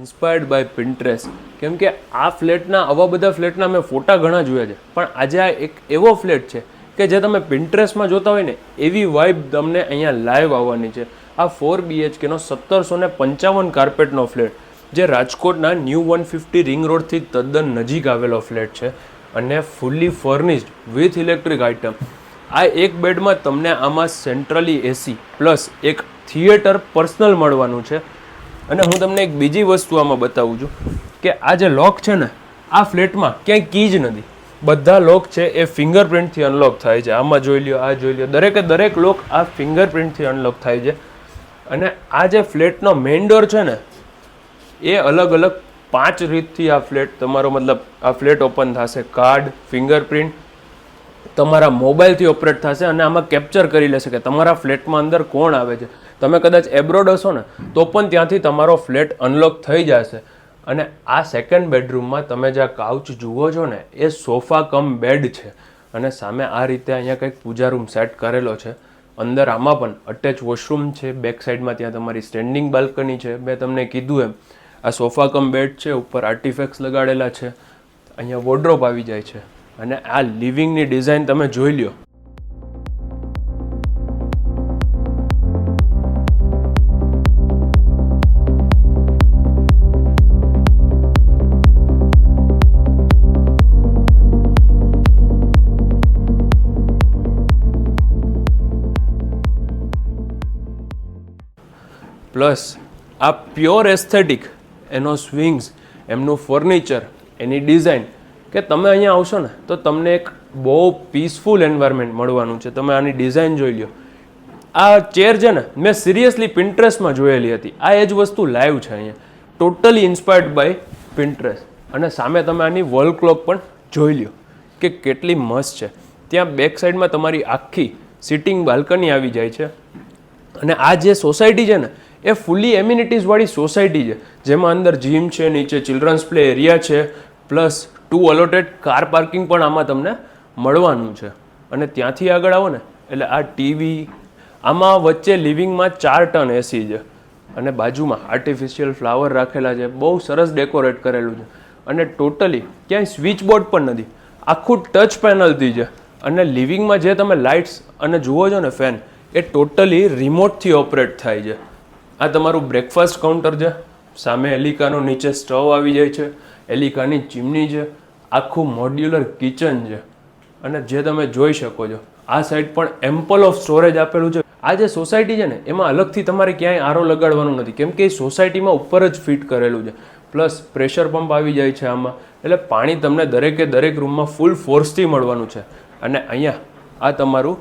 Inspired by Pinterest. કેમ કે આ ફ્લેટના આવા બધા ફ્લેટના મેં ફોટા ઘણા જોયા છે, પણ આજે આ એક એવો ફ્લેટ છે કે જે તમે પિન્ટરેસ્ટમાં જોતા હોય ને એવી વાઇબ તમને અહીંયા લાઈવ આવવાની છે. આ 4 BHKનો 1755 કાર્પેટનો ફ્લેટ, જે રાજકોટના ન્યૂ 150 રિંગ રોડથી તદ્દન નજીક આવેલો ફ્લેટ છે અને fully furnished with electric item. આ એક બેડમાં તમને આમાં સેન્ટ્રલી એસી પ્લસ એક થિયેટર પર્સનલ મળવાનું છે. અને હું તમને એક બીજી વસ્તુ આમાં બતાવું છું કે આ જે લોક છે ને, આ ફ્લેટમાં ક્યાંય કી જ નથી. બધા લોક છે એ ફિંગરપ્રિન્ટથી અનલોક થાય છે. આમાં જોઈ લ્યો, આ જોઈ લ્યો, દરેકે દરેક લોક આ ફિંગરપ્રિન્ટથી અનલોક થાય છે. અને આ જે ફ્લેટનો મેઇન ડોર છે ને, એ અલગ અલગ 5 રીતથી આ ફ્લેટ તમારો મતલબ આ ફ્લેટ ઓપન થશે. કાર્ડ, ફિંગરપ્રિન્ટ, તમારા મોબાઈલથી ઓપરેટ થશે અને આમાં કેપ્ચર કરી લેશે કે તમારા ફ્લેટમાં અંદર કોણ આવે છે. તમે કદાચ એબ્રોડ હશો ને તો પણ ત્યાંથી તમારો ફ્લેટ અનલોક થઈ જશે. અને આ સેકન્ડ બેડરૂમમાં તમે જે કાઉચ જુઓ છો ને, એ સોફા કમ બેડ છે. અને સામે આ રીતે અહીંયા કંઈક પૂજા રૂમ સેટ કરેલો છે. અંદર આમાં પણ અટેચ વોશરૂમ છે. બેક સાઈડમાં ત્યાં તમારી સ્ટેન્ડિંગ બાલ્કની છે. મેં તમને કીધું એમ આ સોફા કમ બેડ છે, ઉપર આર્ટિફેક્ટ્સ લગાડેલા છે, અહીંયા વોર્ડરોબ આવી જાય છે. અને આ લિવિંગની ડિઝાઇન તમે જોઈ લ્યો. પ્લસ આ પ્યોર એસ્થેટિક, એનો સ્વિંગ્સ, એમનું ફર્નિચર, એની ડિઝાઇન, કે તમે અહીંયા આવશો ને તો તમને એક બહુ પીસફુલ એન્વાયરમેન્ટ મળવાનું છે. તમે આની ડિઝાઇન જોઈ લો. આ ચેર છે ને, મેં સિરિયસલી પિન્ટરેસ્ટમાં જોયેલી હતી. આ એ જ વસ્તુ લાઈવ છે અહીંયા, ટોટલી ઇન્સ્પાયર્ડ બાય પિન્ટરેસ્ટ. અને સામે તમે આની વોલ ક્લોક પણ જોઈ લો કે કેટલી મસ્ત છે. ત્યાં બેક સાઈડમાં તમારી આખી સિટિંગ બાલ્કની આવી જાય છે. અને આ જે સોસાયટી છે ને, એ ફૂલી એમ્યુનિટીઝવાળી સોસાયટી છે, જેમાં અંદર જીમ છે, નીચે ચિલ્ડ્રન્સ પ્લે એરિયા છે, પ્લસ 2 અલોટેડ કાર પાર્કિંગ પણ આમાં તમને મળવાનું છે. અને ત્યાંથી આગળ આવો ને એટલે આ ટીવી, આમાં વચ્ચે લિવિંગમાં 4 ટન એસી છે. અને બાજુમાં આર્ટિફિશિયલ ફ્લાવર રાખેલા છે, બહુ સરસ ડેકોરેટ કરેલું છે. અને ટોટલી ક્યાંય સ્વિચ બોર્ડ પણ નથી, આખું ટચ પેનલથી છે. અને લિવિંગમાં જે તમે લાઇટ્સ અને જુઓ છો ને ફેન, એ ટોટલી રિમોટથી ઓપરેટ થાય છે. આ તમારું બ્રેકફાસ્ટ કાઉન્ટર છે. સામે એલિકાનો નીચે સ્ટવ આવી જાય છે, એલિકાની ચીમની છે, આખું મોડ્યુલર કિચન છે. અને જે તમે જોઈ શકો છો આ સાઈડ પણ એમ્પલ ઓફ સ્ટોરેજ આપેલું છે. આ જે સોસાયટી છે ને, એમાં અલગથી તમારે ક્યાંય આરો લગાડવાનું નથી, કેમ કે એ સોસાયટીમાં ઉપર જ ફિટ કરેલું છે. પ્લસ પ્રેશર પંપ આવી જાય છે આમાં, એટલે પાણી તમને દરેકે દરેક રૂમમાં ફૂલ ફોર્સથી મળવાનું છે. અને અહીંયા આ તમારું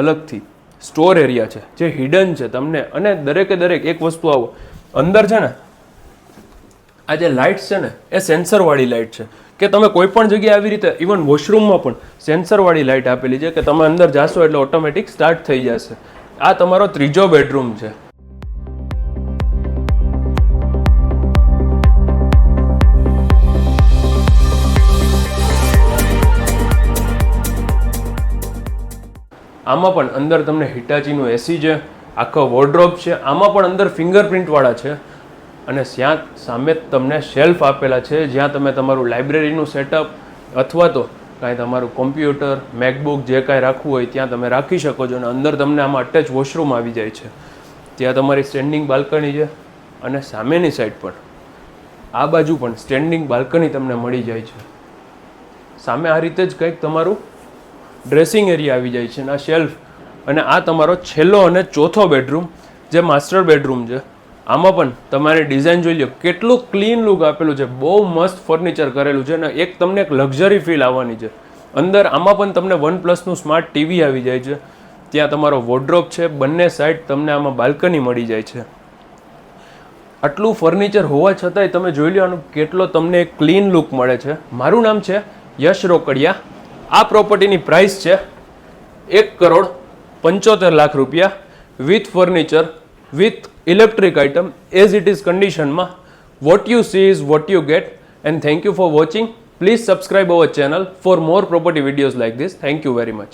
અલગથી સ્ટોર એરિયા છે જે હિડન છે તમને. અને દરેકે દરેક એક વસ્તુ આવો અંદર છે ને, આ જે લાઇટ્સ છે ને, એ સેન્સરવાળી લાઇટ છે કે તમે કોઈ પણ જગ્યાએ આવી રીતે, ઇવન વોશરૂમમાં પણ સેન્સરવાળી લાઇટ આપેલી છે કે તમે અંદર જાશો એટલે ઓટોમેટિક સ્ટાર્ટ થઈ જશે. આ તમારો ત્રીજો બેડરૂમ છે. આમાં પણ અંદર તમને હિટાચીનું એસી છે, આખો વોર્ડરોબ છે. આમાં પણ અંદર ફિંગરપ્રિન્ટવાળા છે. અને ત્યાં સામે તમને શેલ્ફ આપેલા છે, જ્યાં તમે તમારું લાઇબ્રેરીનું સેટઅપ અથવા તો કાંઈ તમારું કોમ્પ્યુટર, મેકબુક જે કાંઈ રાખવું હોય ત્યાં તમે રાખી શકો છો. અને અંદર તમને આમાં અટેચ વોશરૂમ આવી જાય છે. ત્યાં તમારી સ્ટેન્ડિંગ બાલ્કની છે. અને સામેની સાઈડ પણ આ બાજુ પણ સ્ટેન્ડિંગ બાલ્કની તમને મળી જાય છે. સામે આ રીતે જ કંઈક તમારું ડ્રેસિંગ એરિયા આવી જાય છે અને આ શેલ્ફ. અને આ તમારો છેલ્લો અને ચોથો બેડરૂમ, જે માસ્ટર બેડરૂમ છે. આમાં પણ તમારે ડિઝાઇન જોઈ લો, કેટલું ક્લીન લુક આપેલું છે, બહુ મસ્ત ફર્નિચર કરેલું છે. અને એક તમને એક લક્ઝરી ફીલ આવવાની છે અંદર. આમાં પણ તમને OnePlusનું સ્માર્ટ ટીવી આવી જાય છે. ત્યાં તમારો વોર્ડરોબ છે, બંને સાઈડ તમને આમાં બાલ્કની મળી જાય છે. આટલું ફર્નિચર હોવા છતાંય તમે જોઈ લો આનું કેટલો તમને એક ક્લીન લુક મળે છે. મારું નામ છે યશ રોકડિયા. આ પ્રોપર્ટીની પ્રાઇસ છે 1,75,00,000 રૂપિયા, with furniture, with electric item, as it is કન્ડિશનમાં. What you see is what you get. And thank you for watching. Please subscribe our channel for more property videos like this. Thank you very much.